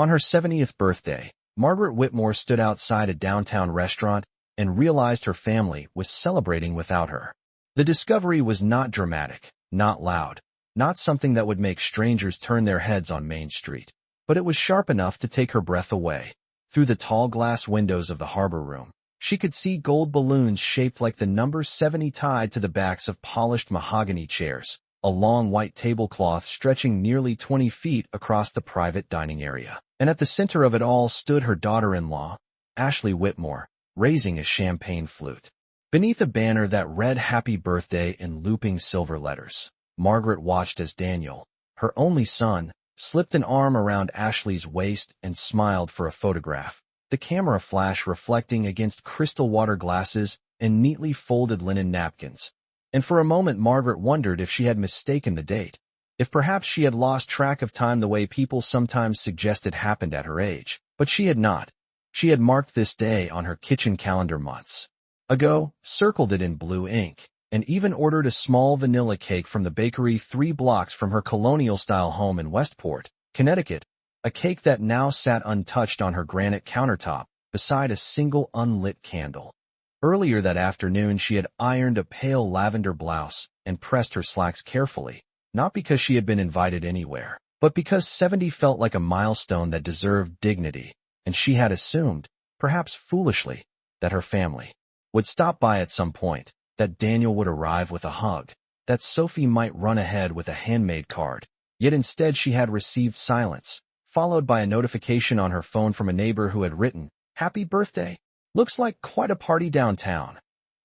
On her 70th birthday, Margaret Whitmore stood outside a downtown restaurant and realized her family was celebrating without her. The discovery was not dramatic, not loud, not something that would make strangers turn their heads on Main Street, but it was sharp enough to take her breath away. Through the tall glass windows of the harbor room, she could see gold balloons shaped like the number 70 tied to the backs of polished mahogany chairs, a long white tablecloth stretching nearly 20 feet across the private dining area. And at the center of it all stood her daughter-in-law, Ashley Whitmore, raising a champagne flute. Beneath a banner that read "Happy Birthday" in looping silver letters, Margaret watched as Daniel, her only son, slipped an arm around Ashley's waist and smiled for a photograph, the camera flash reflecting against crystal water glasses and neatly folded linen napkins. And for a moment Margaret wondered if she had mistaken the date, if perhaps she had lost track of time the way people sometimes suggested happened at her age. But she had not. She had marked this day on her kitchen calendar months ago, circled it in blue ink, and even ordered a small vanilla cake from the bakery 3 blocks from her colonial-style home in Westport, Connecticut, a cake that now sat untouched on her granite countertop beside a single unlit candle. Earlier that afternoon she had ironed a pale lavender blouse and pressed her slacks carefully, not because she had been invited anywhere, but because 70 felt like a milestone that deserved dignity, and she had assumed, perhaps foolishly, that her family would stop by at some point, that Daniel would arrive with a hug, that Sophie might run ahead with a handmade card. Yet instead she had received silence, followed by a notification on her phone from a neighbor who had written, "Happy birthday. Looks like quite a party downtown."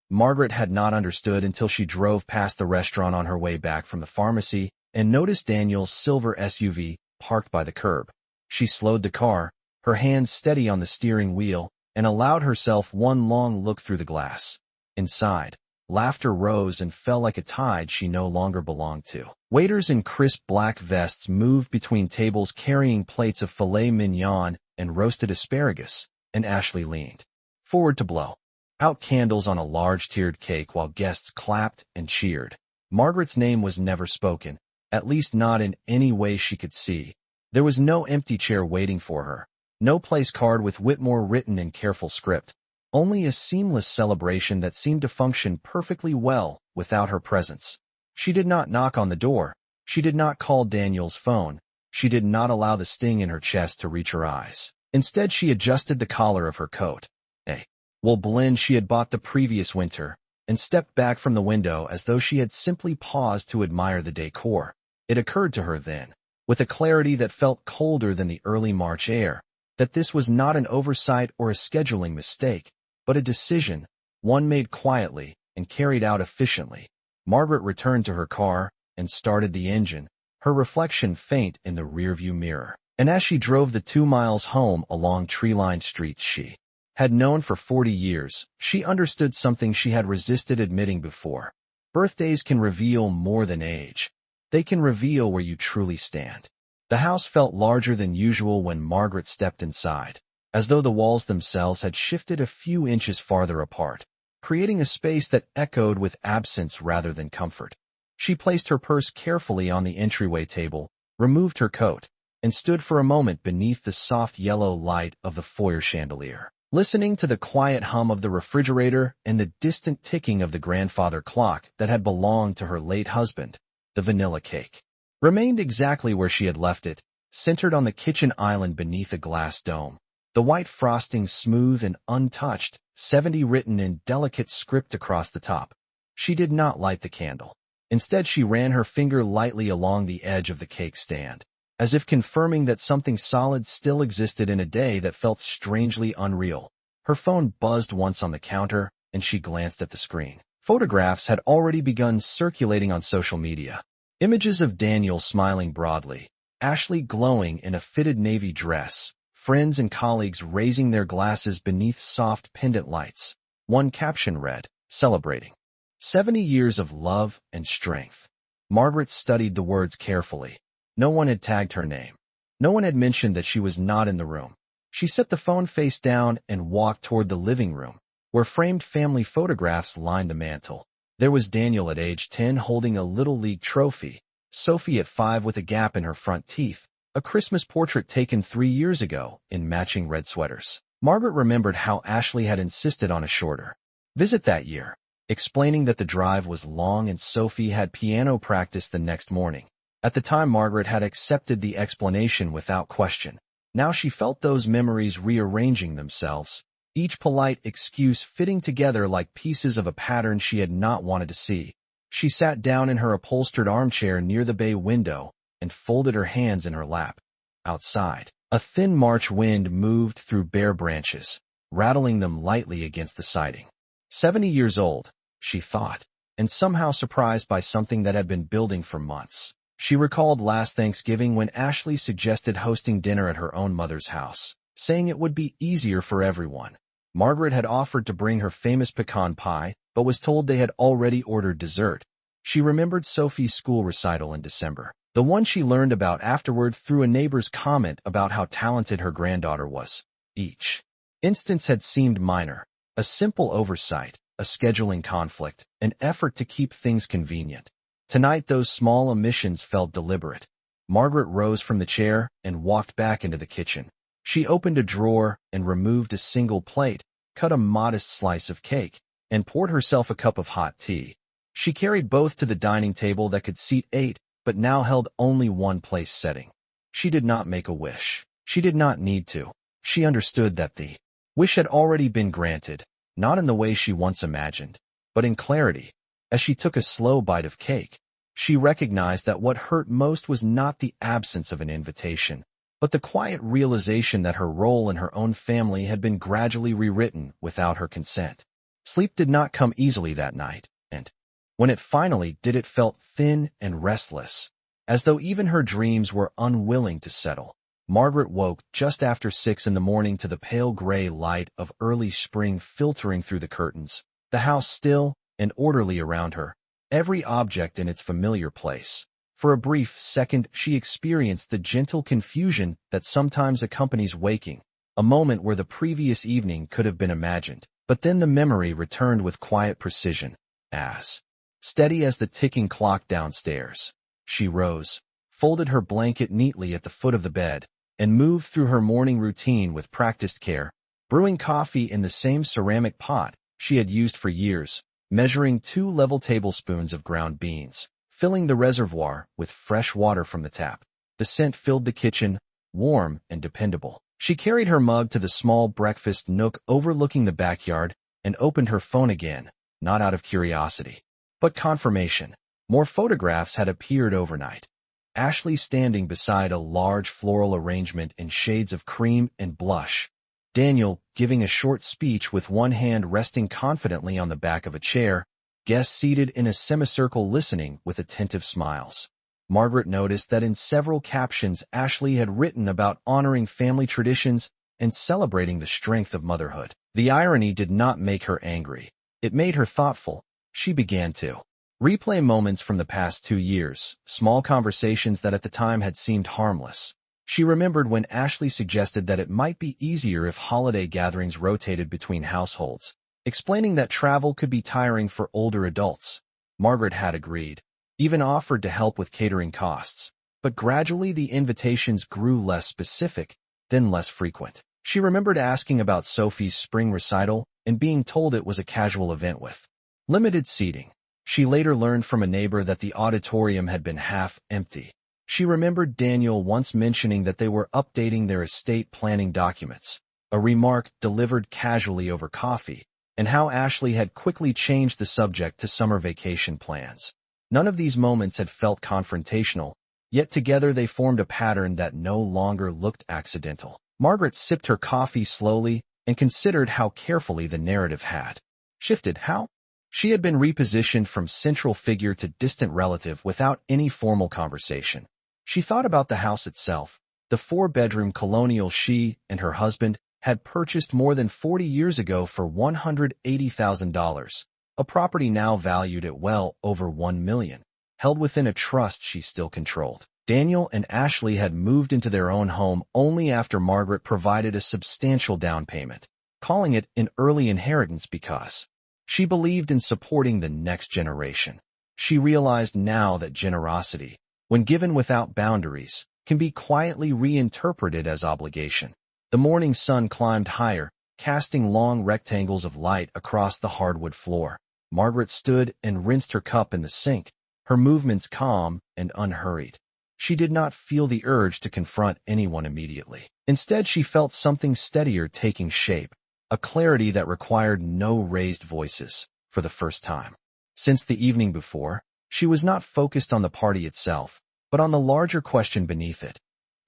Margaret had not understood until she drove past the restaurant on her way back from the pharmacy and noticed Daniel's silver SUV parked by the curb. She slowed the car, her hands steady on the steering wheel, and allowed herself one long look through the glass. Inside, laughter rose and fell like a tide she no longer belonged to. Waiters in crisp black vests moved between tables carrying plates of filet mignon and roasted asparagus, and Ashley leaned forward to blow out candles on a large tiered cake while guests clapped and cheered. Margaret's name was never spoken, at least not in any way she could see. There was no empty chair waiting for her, no place card with Whitmore written in careful script, only a seamless celebration that seemed to function perfectly well without her presence. She did not knock on the door. She did not call Daniel's phone. She did not allow the sting in her chest to reach her eyes. Instead, she adjusted the collar of her coat, a wool blend she had bought the previous winter, and stepped back from the window as though she had simply paused to admire the decor. It occurred to her then, with a clarity that felt colder than the early March air, that this was not an oversight or a scheduling mistake, but a decision, one made quietly and carried out efficiently. Margaret returned to her car and started the engine, her reflection faint in the rearview mirror. And as she drove the 2 miles home along tree-lined streets she had known for 40 years, she understood something she had resisted admitting before. Birthdays can reveal more than age. They can reveal where you truly stand. The house felt larger than usual when Margaret stepped inside, as though the walls themselves had shifted a few inches farther apart, creating a space that echoed with absence rather than comfort. She placed her purse carefully on the entryway table, removed her coat, and stood for a moment beneath the soft yellow light of the foyer chandelier, listening to the quiet hum of the refrigerator and the distant ticking of the grandfather clock that had belonged to her late husband. The vanilla cake remained exactly where she had left it, centered on the kitchen island beneath a glass dome, the white frosting smooth and untouched, 70 written in delicate script across the top. She did not light the candle. Instead, she ran her finger lightly along the edge of the cake stand, as if confirming that something solid still existed in a day that felt strangely unreal. Her phone buzzed once on the counter, and she glanced at the screen. Photographs had already begun circulating on social media. Images of Daniel smiling broadly, Ashley glowing in a fitted navy dress, friends and colleagues raising their glasses beneath soft pendant lights. One caption read, "Celebrating 70 years of love and strength." Margaret studied the words carefully. No one had tagged her name. No one had mentioned that she was not in the room. She set the phone face down and walked toward the living room, where framed family photographs lined the mantel. There was Daniel at age 10 holding a Little League trophy, Sophie at 5 with a gap in her front teeth, a Christmas portrait taken 3 years ago in matching red sweaters. Margaret remembered how Ashley had insisted on a shorter visit that year, explaining that the drive was long and Sophie had piano practice the next morning. At the time, Margaret had accepted the explanation without question. Now she felt those memories rearranging themselves, each polite excuse fitting together like pieces of a pattern she had not wanted to see. She sat down in her upholstered armchair near the bay window and folded her hands in her lap. Outside, a thin March wind moved through bare branches, rattling them lightly against the siding. 70 years old, she thought, and somehow surprised by something that had been building for months. She recalled last Thanksgiving when Ashley suggested hosting dinner at her own mother's house, saying it would be easier for everyone. Margaret had offered to bring her famous pecan pie, but was told they had already ordered dessert. She remembered Sophie's school recital in December, the one she learned about afterward through a neighbor's comment about how talented her granddaughter was. Each instance had seemed minor, a simple oversight, a scheduling conflict, an effort to keep things convenient. Tonight those small omissions felt deliberate. Margaret rose from the chair and walked back into the kitchen. She opened a drawer and removed a single plate, cut a modest slice of cake, and poured herself a cup of hot tea. She carried both to the dining table that could seat 8, but now held only one place setting. She did not make a wish. She did not need to. She understood that the wish had already been granted, not in the way she once imagined, but in clarity. As she took a slow bite of cake, she recognized that what hurt most was not the absence of an invitation, but the quiet realization that her role in her own family had been gradually rewritten without her consent. Sleep did not come easily that night, and when it finally did, it felt thin and restless, as though even her dreams were unwilling to settle. Margaret woke just after 6 in the morning to the pale gray light of early spring filtering through the curtains, the house still and orderly around her, every object in its familiar place. For a brief second, she experienced the gentle confusion that sometimes accompanies waking, a moment where the previous evening could have been imagined. But then the memory returned with quiet precision, as steady as the ticking clock downstairs. She rose, folded her blanket neatly at the foot of the bed, and moved through her morning routine with practiced care, brewing coffee in the same ceramic pot she had used for years, measuring 2 level tablespoons of ground beans, filling the reservoir with fresh water from the tap. The scent filled the kitchen, warm and dependable. She carried her mug to the small breakfast nook overlooking the backyard and opened her phone again, not out of curiosity, but confirmation. More photographs had appeared overnight. Ashley standing beside a large floral arrangement in shades of cream and blush. Daniel giving a short speech with one hand resting confidently on the back of a chair, guests seated in a semicircle listening with attentive smiles. Margaret noticed that in several captions Ashley had written about honoring family traditions and celebrating the strength of motherhood. The irony did not make her angry. It made her thoughtful. She began to replay moments from the past 2 years, small conversations that at the time had seemed harmless. She remembered when Ashley suggested that it might be easier if holiday gatherings rotated between households, explaining that travel could be tiring for older adults. Margaret had agreed, even offered to help with catering costs, but gradually the invitations grew less specific, then less frequent. She remembered asking about Sophie's spring recital and being told it was a casual event with limited seating. She later learned from a neighbor that the auditorium had been half empty. She remembered Daniel once mentioning that they were updating their estate planning documents, a remark delivered casually over coffee, and how Ashley had quickly changed the subject to summer vacation plans. None of these moments had felt confrontational, yet together they formed a pattern that no longer looked accidental. Margaret sipped her coffee slowly and considered how carefully the narrative had shifted. How she had been repositioned from central figure to distant relative without any formal conversation. She thought about the house itself, the 4-bedroom colonial she and her husband had purchased more than 40 years ago for $180,000, a property now valued at well over $1 million, held within a trust she still controlled. Daniel and Ashley had moved into their own home only after Margaret provided a substantial down payment, calling it an early inheritance because she believed in supporting the next generation. She realized now that generosity, when given without boundaries, can be quietly reinterpreted as obligation. The morning sun climbed higher, casting long rectangles of light across the hardwood floor. Margaret stood and rinsed her cup in the sink, her movements calm and unhurried. She did not feel the urge to confront anyone immediately. Instead, she felt something steadier taking shape, a clarity that required no raised voices for the first time. Since the evening before, she was not focused on the party itself, but on the larger question beneath it.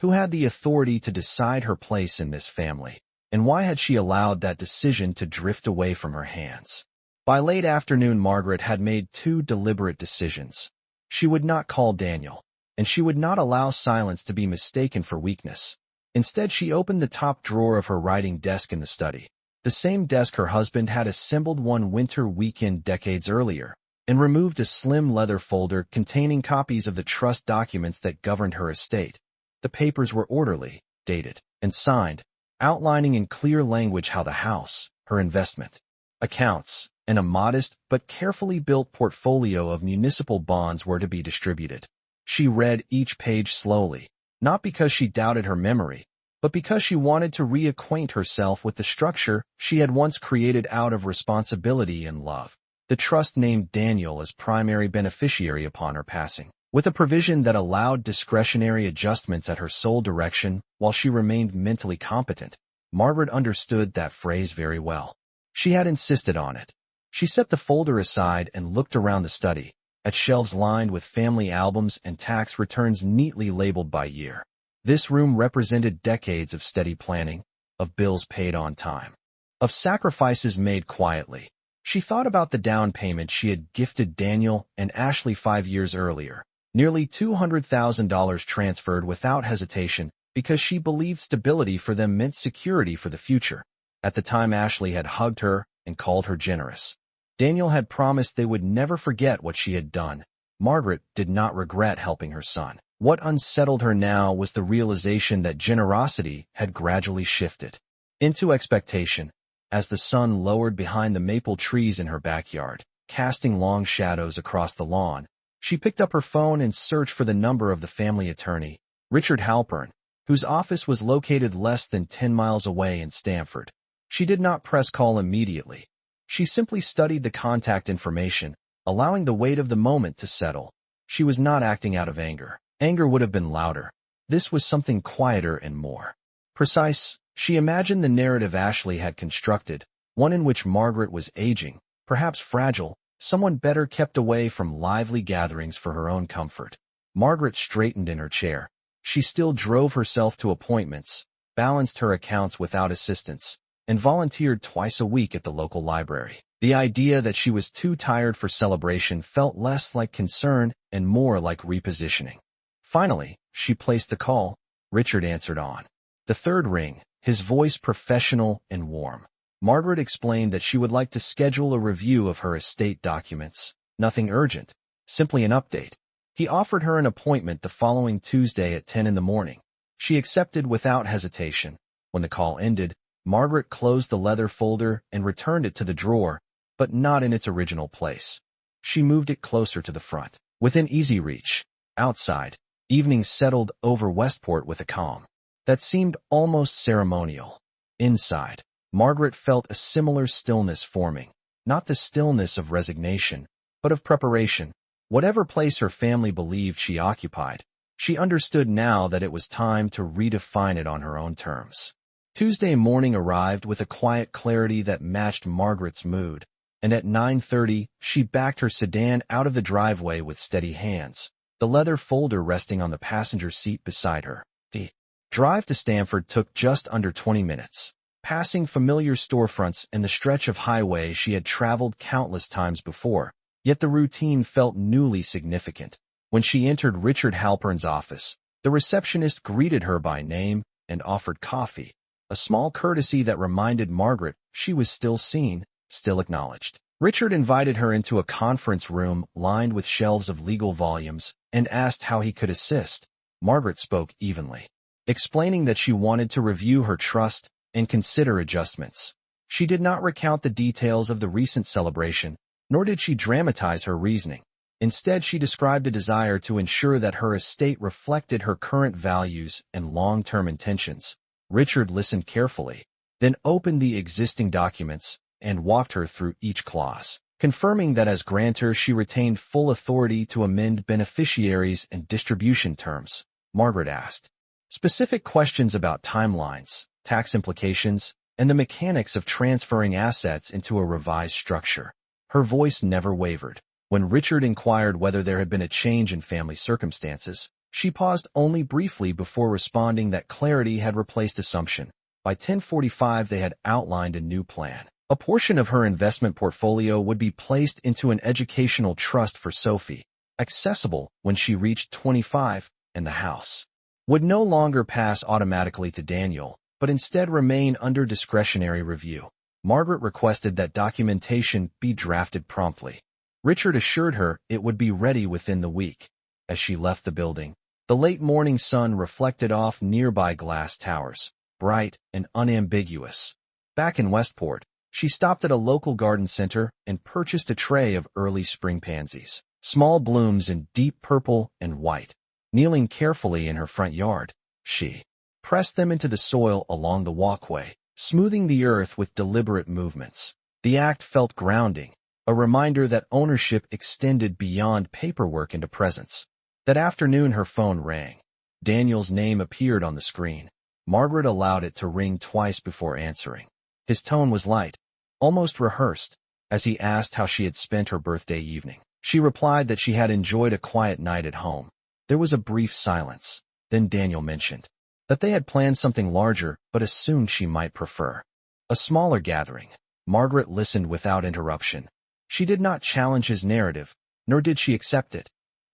Who had the authority to decide her place in this family, and why had she allowed that decision to drift away from her hands? By late afternoon, Margaret had made two deliberate decisions. She would not call Daniel, and she would not allow silence to be mistaken for weakness. Instead, she opened the top drawer of her writing desk in the study, the same desk her husband had assembled one winter weekend decades earlier, and removed a slim leather folder containing copies of the trust documents that governed her estate. The papers were orderly, dated, and signed, outlining in clear language how the house, her investment, accounts, and a modest but carefully built portfolio of municipal bonds were to be distributed. She read each page slowly, not because she doubted her memory, but because she wanted to reacquaint herself with the structure she had once created out of responsibility and love. The trust named Daniel as primary beneficiary upon her passing, with a provision that allowed discretionary adjustments at her sole direction while she remained mentally competent. Margaret understood that phrase very well. She had insisted on it. She set the folder aside and looked around the study, at shelves lined with family albums and tax returns neatly labeled by year. This room represented decades of steady planning, of bills paid on time, of sacrifices made quietly. She thought about the down payment she had gifted Daniel and Ashley 5 years earlier, nearly $200,000 transferred without hesitation because she believed stability for them meant security for the future. At the time, Ashley had hugged her and called her generous. Daniel had promised they would never forget what she had done. Margaret did not regret helping her son. What unsettled her now was the realization that generosity had gradually shifted into expectation. As the sun lowered behind the maple trees in her backyard, casting long shadows across the lawn, she picked up her phone and searched for the number of the family attorney, Richard Halpern, whose office was located less than 10 miles away in Stamford. She did not press call immediately. She simply studied the contact information, allowing the weight of the moment to settle. She was not acting out of anger. Anger would have been louder. This was something quieter and more precise. She imagined the narrative Ashley had constructed, one in which Margaret was aging, perhaps fragile, someone better kept away from lively gatherings for her own comfort. Margaret straightened in her chair. She still drove herself to appointments, balanced her accounts without assistance, and volunteered twice a week at the local library. The idea that she was too tired for celebration felt less like concern and more like repositioning. Finally, she placed the call. Richard answered on the third ring, his voice professional and warm. Margaret explained that she would like to schedule a review of her estate documents. Nothing urgent, simply an update. He offered her an appointment the following Tuesday at 10 in the morning. She accepted without hesitation. When the call ended, Margaret closed the leather folder and returned it to the drawer, but not in its original place. She moved it closer to the front, within easy reach. Outside, evening settled over Westport with a calm that seemed almost ceremonial. Inside, Margaret felt a similar stillness forming, not the stillness of resignation, but of preparation. Whatever place her family believed she occupied, she understood now that it was time to redefine it on her own terms. Tuesday morning arrived with a quiet clarity that matched Margaret's mood, and at 9:30 she backed her sedan out of the driveway with steady hands, the leather folder resting on the passenger seat beside her. The drive to Stamford took just under 20 minutes, passing familiar storefronts and the stretch of highway she had traveled countless times before, yet the routine felt newly significant. When she entered Richard Halpern's office, the receptionist greeted her by name and offered coffee, a small courtesy that reminded Margaret she was still seen, still acknowledged. Richard invited her into a conference room lined with shelves of legal volumes and asked how he could assist. Margaret spoke evenly, explaining that she wanted to review her trust and consider adjustments. She did not recount the details of the recent celebration, nor did she dramatize her reasoning. Instead, she described a desire to ensure that her estate reflected her current values and long-term intentions. Richard listened carefully, then opened the existing documents and walked her through each clause, confirming that as grantor she retained full authority to amend beneficiaries and distribution terms. Margaret asked specific questions about timelines, tax implications, and the mechanics of transferring assets into a revised structure. Her voice never wavered. When Richard inquired whether there had been a change in family circumstances, she paused only briefly before responding that clarity had replaced assumption. By 10:45 they had outlined a new plan. A portion of her investment portfolio would be placed into an educational trust for Sophie, accessible when she reached 25, and the house would no longer pass automatically to Daniel, but instead remain under discretionary review. Margaret requested that documentation be drafted promptly. Richard assured her it would be ready within the week. As she left the building, the late morning sun reflected off nearby glass towers, bright and unambiguous. Back in Westport, she stopped at a local garden center and purchased a tray of early spring pansies, small blooms in deep purple and white. Kneeling carefully in her front yard, she pressed them into the soil along the walkway, smoothing the earth with deliberate movements. The act felt grounding, a reminder that ownership extended beyond paperwork into presence. That afternoon her phone rang. Daniel's name appeared on the screen. Margaret allowed it to ring twice before answering. His tone was light, almost rehearsed, as he asked how she had spent her birthday evening. She replied that she had enjoyed a quiet night at home. There was a brief silence. Then Daniel mentioned that they had planned something larger, but assumed she might prefer a smaller gathering. Margaret listened without interruption. She did not challenge his narrative, nor did she accept it.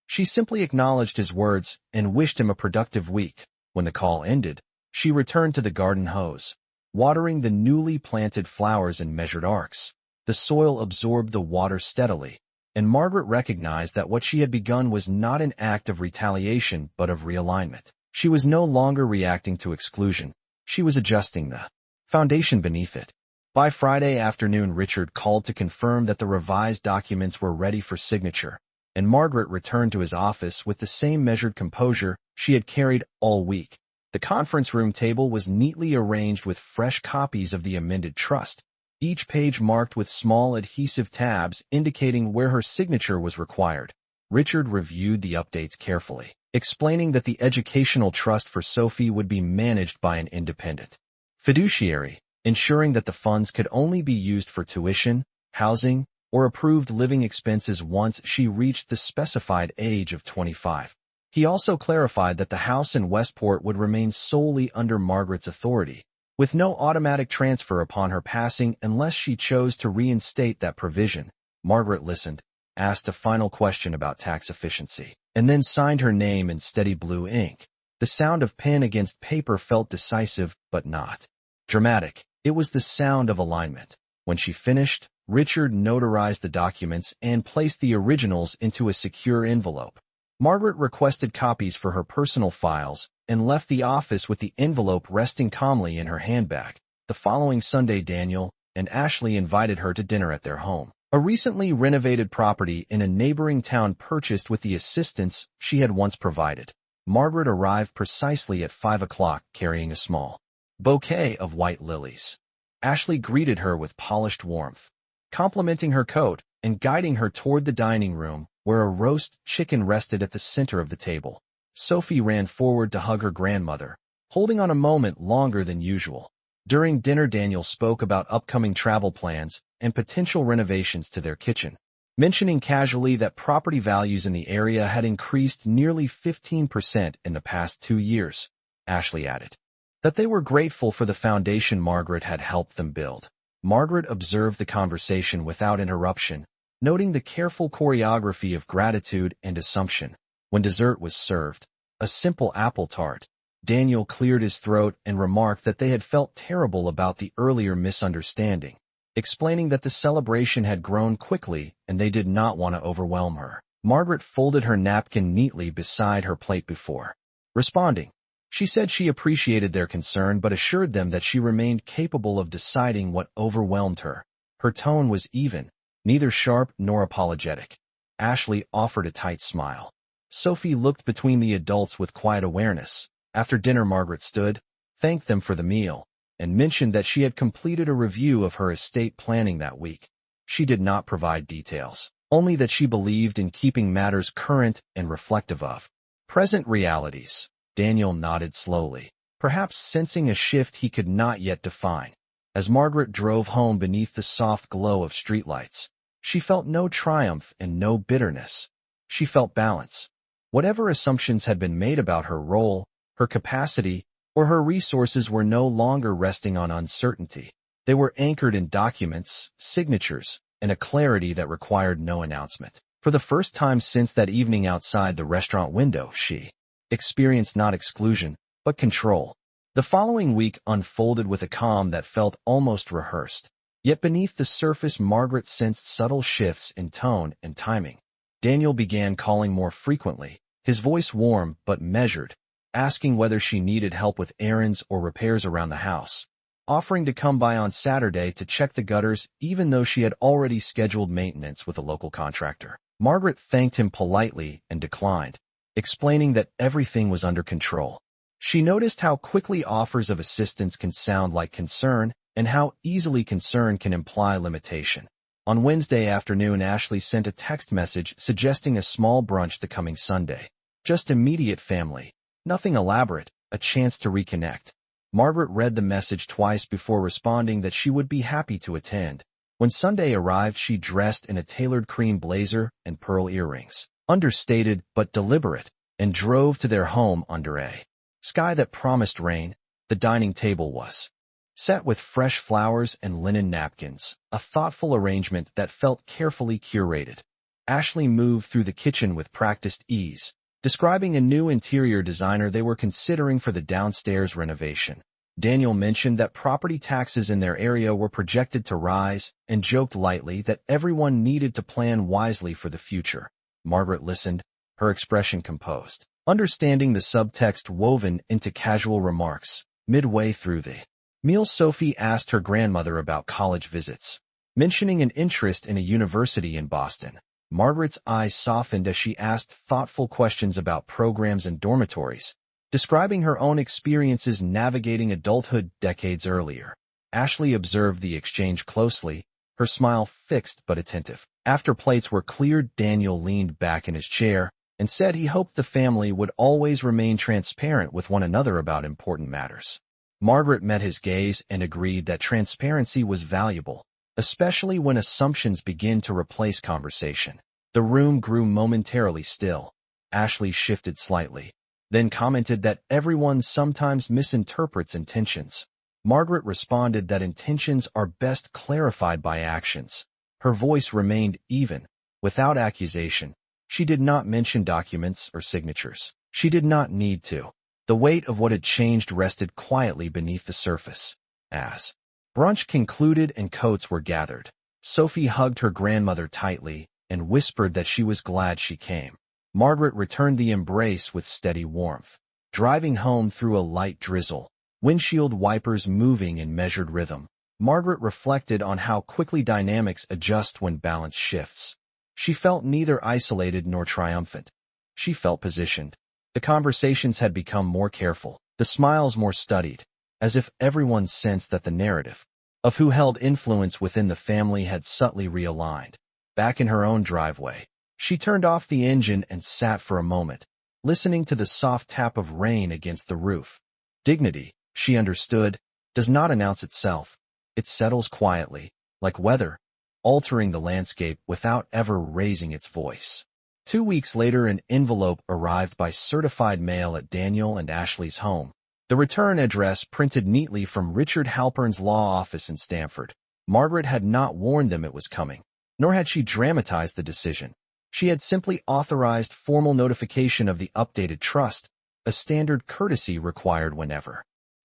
She simply acknowledged his words and wished him a productive week. When the call ended, she returned to the garden hose, watering the newly planted flowers in measured arcs. The soil absorbed the water steadily, and Margaret recognized that what she had begun was not an act of retaliation but of realignment. She was no longer reacting to exclusion. She was adjusting the foundation beneath it. By Friday afternoon, Richard called to confirm that the revised documents were ready for signature, and Margaret returned to his office with the same measured composure she had carried all week. The conference room table was neatly arranged with fresh copies of the amended trust, each page marked with small adhesive tabs indicating where her signature was required. Richard reviewed the updates carefully, explaining that the educational trust for Sophie would be managed by an independent fiduciary, ensuring that the funds could only be used for tuition, housing, or approved living expenses once she reached the specified age of 25. He also clarified that the house in Westport would remain solely under Margaret's authority, with no automatic transfer upon her passing unless she chose to reinstate that provision. Margaret listened, asked a final question about tax efficiency, and then signed her name in steady blue ink. The sound of pen against paper felt decisive, but not dramatic. It was the sound of alignment. When she finished, Richard notarized the documents and placed the originals into a secure envelope. Margaret requested copies for her personal files and left the office with the envelope resting calmly in her handbag. The following Sunday, Daniel and Ashley invited her to dinner at their home, a recently renovated property in a neighboring town purchased with the assistance she had once provided. Margaret arrived precisely at 5 o'clock carrying a small bouquet of white lilies. Ashley greeted her with polished warmth, complimenting her coat and guiding her toward the dining room where a roast chicken rested at the center of the table. Sophie ran forward to hug her grandmother, holding on a moment longer than usual. During dinner, Daniel spoke about upcoming travel plans and potential renovations to their kitchen, mentioning casually that property values in the area had increased nearly 15% in the past 2 years. Ashley added that they were grateful for the foundation Margaret had helped them build. Margaret observed the conversation without interruption, noting the careful choreography of gratitude and assumption. When dessert was served, a simple apple tart, Daniel cleared his throat and remarked that they had felt terrible about the earlier misunderstanding, explaining that the celebration had grown quickly and they did not want to overwhelm her. Margaret folded her napkin neatly beside her plate before responding. She said she appreciated their concern but assured them that she remained capable of deciding what overwhelmed her. Her tone was even, neither sharp nor apologetic. Ashley offered a tight smile. Sophie looked between the adults with quiet awareness. After dinner, Margaret stood, thanked them for the meal, and mentioned that she had completed a review of her estate planning that week. She did not provide details, only that she believed in keeping matters current and reflective of present realities. Daniel nodded slowly, perhaps sensing a shift he could not yet define. As Margaret drove home beneath the soft glow of streetlights, she felt no triumph and no bitterness. She felt balance. Whatever assumptions had been made about her role, her capacity, or her resources were no longer resting on uncertainty. They were anchored in documents, signatures, and a clarity that required no announcement. For the first time since that evening outside the restaurant window, she experienced not exclusion, but control. The following week unfolded with a calm that felt almost rehearsed. Yet beneath the surface, Margaret sensed subtle shifts in tone and timing. Daniel began calling more frequently, his voice warm but measured, asking whether she needed help with errands or repairs around the house, offering to come by on Saturday to check the gutters even though she had already scheduled maintenance with a local contractor. Margaret thanked him politely and declined, explaining that everything was under control. She noticed how quickly offers of assistance can sound like concern and how easily concern can imply limitation. On Wednesday afternoon, Ashley sent a text message suggesting a small brunch the coming Sunday. Just immediate family, nothing elaborate, a chance to reconnect. Margaret read the message twice before responding that she would be happy to attend. When Sunday arrived, she dressed in a tailored cream blazer and pearl earrings, understated but deliberate, and drove to their home under a sky that promised rain. The dining table was set with fresh flowers and linen napkins, a thoughtful arrangement that felt carefully curated. Ashley moved through the kitchen with practiced ease, describing a new interior designer they were considering for the downstairs renovation. Daniel mentioned that property taxes in their area were projected to rise and joked lightly that everyone needed to plan wisely for the future. Margaret listened, her expression composed, understanding the subtext woven into casual remarks. Midway through the meal, Sophie asked her grandmother about college visits, mentioning an interest in a university in Boston. Margaret's eyes softened as she asked thoughtful questions about programs and dormitories, describing her own experiences navigating adulthood decades earlier. Ashley observed the exchange closely, her smile fixed but attentive. After plates were cleared, Daniel leaned back in his chair and said he hoped the family would always remain transparent with one another about important matters. Margaret met his gaze and agreed that transparency was valuable, especially when assumptions begin to replace conversation. The room grew momentarily still. Ashley shifted slightly, then commented that everyone sometimes misinterprets intentions. Margaret responded that intentions are best clarified by actions. Her voice remained even, without accusation. She did not mention documents or signatures. She did not need to. The weight of what had changed rested quietly beneath the surface. As brunch concluded and coats were gathered, Sophie hugged her grandmother tightly and whispered that she was glad she came. Margaret returned the embrace with steady warmth. Driving home through a light drizzle, windshield wipers moving in measured rhythm, Margaret reflected on how quickly dynamics adjust when balance shifts. She felt neither isolated nor triumphant. She felt positioned. The conversations had become more careful, the smiles more studied, as if everyone sensed that the narrative of who held influence within the family had subtly realigned. Back in her own driveway, she turned off the engine and sat for a moment, listening to the soft tap of rain against the roof. Dignity, she understood, does not announce itself. It settles quietly, like weather, altering the landscape without ever raising its voice. 2 weeks later, an envelope arrived by certified mail at Daniel and Ashley's home. The return address printed neatly from Richard Halpern's law office in Stamford. Margaret had not warned them it was coming, nor had she dramatized the decision. She had simply authorized formal notification of the updated trust, a standard courtesy required whenever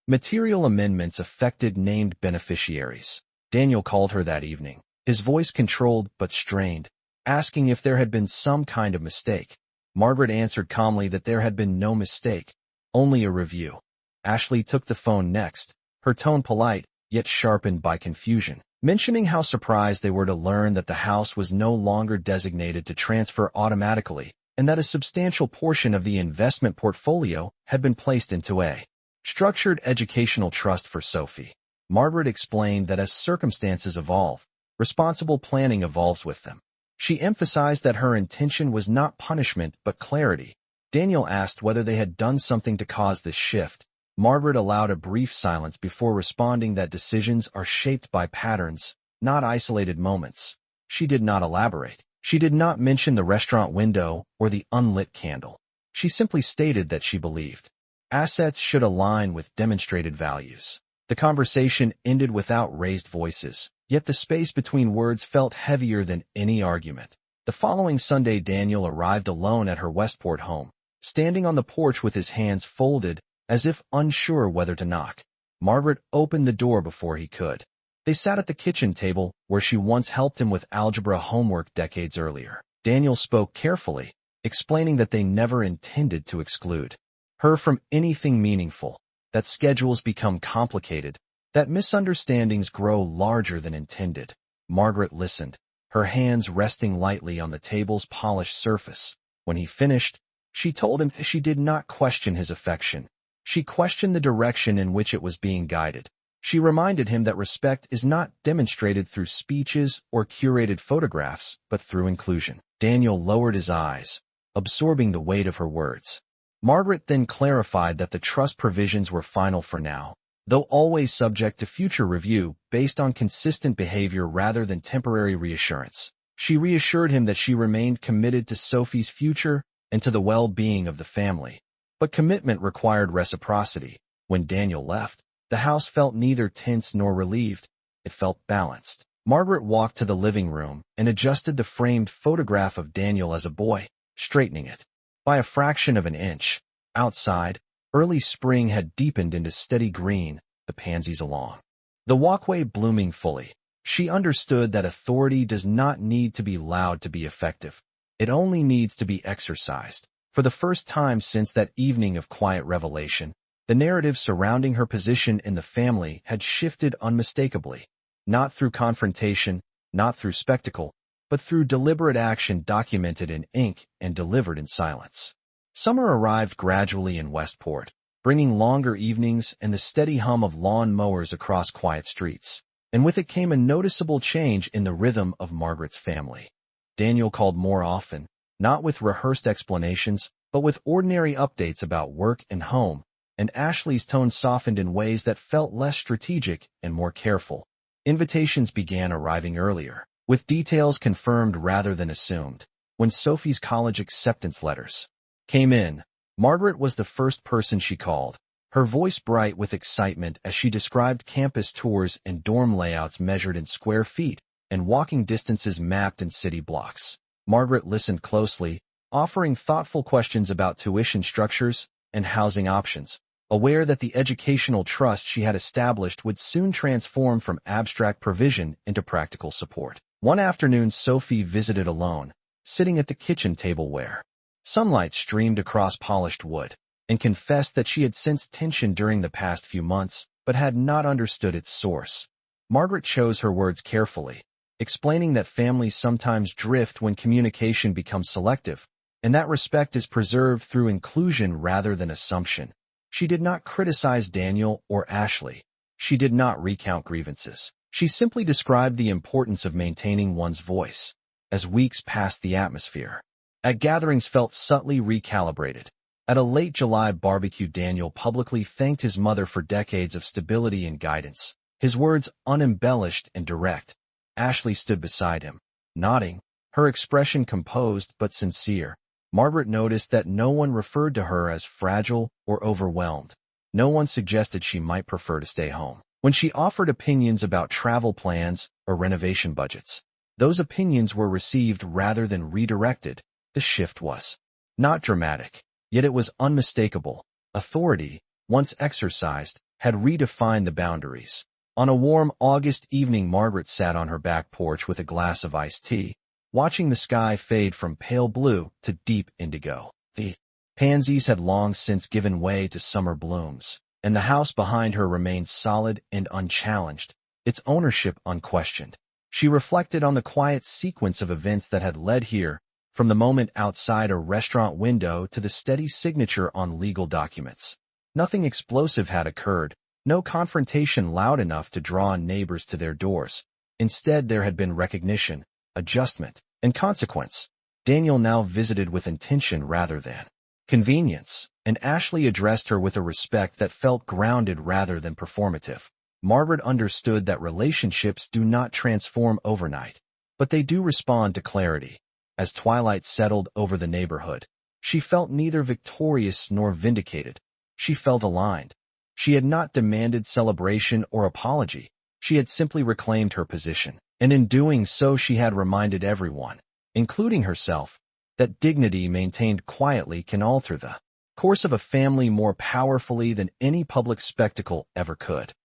material amendments affected named beneficiaries. Daniel called her that evening, his voice controlled but strained, asking if there had been some kind of mistake. Margaret answered calmly that there had been no mistake, only a review. Ashley took the phone next, her tone polite, yet sharpened by confusion, mentioning how surprised they were to learn that the house was no longer designated to transfer automatically and that a substantial portion of the investment portfolio had been placed into a structured educational trust for Sophie. Margaret explained that as circumstances evolve, responsible planning evolves with them. She emphasized that her intention was not punishment but clarity. Daniel asked whether they had done something to cause this shift. Margaret allowed a brief silence before responding that decisions are shaped by patterns, not isolated moments. She did not elaborate. She did not mention the restaurant window or the unlit candle. She simply stated that she believed assets should align with demonstrated values. The conversation ended without raised voices, yet the space between words felt heavier than any argument. The following Sunday, Daniel arrived alone at her Westport home, standing on the porch with his hands folded, as if unsure whether to knock. Margaret opened the door before he could. They sat at the kitchen table, where she once helped him with algebra homework decades earlier. Daniel spoke carefully, explaining that they never intended to exclude her from anything meaningful, that schedules become complicated, that misunderstandings grow larger than intended. Margaret listened, her hands resting lightly on the table's polished surface. When he finished, she told him she did not question his affection. She questioned the direction in which it was being guided. She reminded him that respect is not demonstrated through speeches or curated photographs, but through inclusion. Daniel lowered his eyes, absorbing the weight of her words. Margaret then clarified that the trust provisions were final for now, though always subject to future review based on consistent behavior rather than temporary reassurance. She reassured him that she remained committed to Sophie's future and to the well-being of the family. But commitment required reciprocity. When Daniel left, the house felt neither tense nor relieved. It felt balanced. Margaret walked to the living room and adjusted the framed photograph of Daniel as a boy, straightening it by a fraction of an inch. Outside, early spring had deepened into steady green, the pansies along the walkway blooming fully. She understood that authority does not need to be loud to be effective. It only needs to be exercised. For the first time since that evening of quiet revelation, the narrative surrounding her position in the family had shifted unmistakably, not through confrontation, not through spectacle, but through deliberate action documented in ink and delivered in silence. Summer arrived gradually in Westport, bringing longer evenings and the steady hum of lawn mowers across quiet streets, and with it came a noticeable change in the rhythm of Margaret's family. Daniel called more often, not with rehearsed explanations, but with ordinary updates about work and home, and Ashley's tone softened in ways that felt less strategic and more careful. Invitations began arriving earlier, with details confirmed rather than assumed. When Sophie's college acceptance letters came in, Margaret was the first person she called, her voice bright with excitement as she described campus tours and dorm layouts measured in square feet and walking distances mapped in city blocks. Margaret listened closely, offering thoughtful questions about tuition structures and housing options, aware that the educational trust she had established would soon transform from abstract provision into practical support. One afternoon, Sophie visited alone, sitting at the kitchen table where sunlight streamed across polished wood, and confessed that she had sensed tension during the past few months, but had not understood its source. Margaret chose her words carefully, explaining that families sometimes drift when communication becomes selective, and that respect is preserved through inclusion rather than assumption. She did not criticize Daniel or Ashley. She did not recount grievances. She simply described the importance of maintaining one's voice. As weeks passed, the atmosphere at gatherings felt subtly recalibrated. At a late July barbecue, Daniel publicly thanked his mother for decades of stability and guidance, his words unembellished and direct. Ashley stood beside him, nodding, her expression composed but sincere. Margaret noticed that no one referred to her as fragile or overwhelmed. No one suggested she might prefer to stay home. When she offered opinions about travel plans or renovation budgets, those opinions were received rather than redirected. The shift was not dramatic, yet it was unmistakable. Authority, once exercised, had redefined the boundaries. On a warm August evening, Margaret sat on her back porch with a glass of iced tea, watching the sky fade from pale blue to deep indigo. The pansies had long since given way to summer blooms, and the house behind her remained solid and unchallenged, its ownership unquestioned. She reflected on the quiet sequence of events that had led here, from the moment outside a restaurant window to the steady signature on legal documents. Nothing explosive had occurred, no confrontation loud enough to draw on neighbors to their doors. Instead, there had been recognition, adjustment, and consequence. Daniel now visited with intention rather than convenience, and Ashley addressed her with a respect that felt grounded rather than performative. Margaret understood that relationships do not transform overnight, but they do respond to clarity. As twilight settled over the neighborhood, she felt neither victorious nor vindicated. She felt aligned. She had not demanded celebration or apology. She had simply reclaimed her position, and in doing so she had reminded everyone, including herself, that dignity maintained quietly can alter the course of a family more powerfully than any public spectacle ever could.